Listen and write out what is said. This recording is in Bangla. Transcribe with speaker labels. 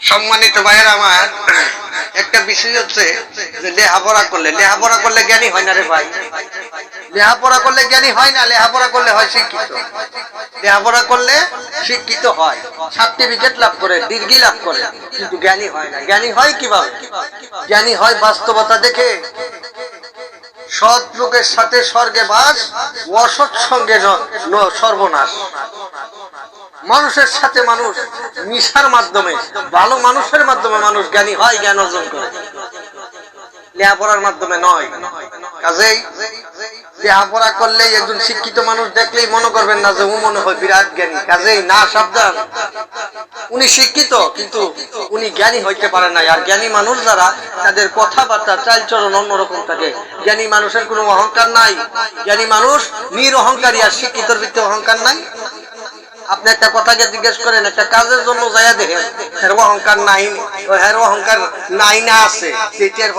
Speaker 1: সম্মানিত ভাইয়েরা আমার, একটা বিষয় হচ্ছে যে লেখাপড়া করলে জ্ঞানী হয় না রে ভাই। লেখাপড়া করলে জ্ঞানী হয় না, লেখাপড়া করলে হয় শিক্ষিত। লেখাপড়া করলে শিক্ষিত হয়, সার্টিফিকেট লাভ করে, ডিগ্রি লাভ করে, কিন্তু জ্ঞানী হয় না। জ্ঞানী হয় কিভাবে? জ্ঞানী হয় বাস্তবতা দেখে। সৎ লোকের সাথে স্বর্গে বাস, অসৎ সঙ্গে সর্বনাশ। মানুষের সাথে মানুষ মিশার মাধ্যমে, ভালো মানুষের মাধ্যমে মানুষ জ্ঞানী হয়, জ্ঞান অর্জন করে, লেখাপড়ার মাধ্যমে নয়। কাজেই লেখাপড়া করলেই একজন শিক্ষিত মানুষ দেখলেই মনে করবেন না যে ও মনে হয় বিরাট জ্ঞানী। কাজেই না, সাবধান। উনি শিক্ষিত কিন্তু উনি জ্ঞানী হইতে পারে না। আর জ্ঞানী মানুষ যারা, তাদের কথাবার্তা চালচলন অন্যরকম থাকে। জ্ঞানী মানুষের কোনো অহংকার নাই। জ্ঞানী মানুষ নিরহংকারী, আর শিক্ষিতর ভিতরে অহংকার নাই। আপনি একটা কথাকে জিজ্ঞেস করেন, একটা কাজের জন্য যাইয়া দেখেন, হের অহংকার নাই, হের অহংকার নাই না আছে, সেটার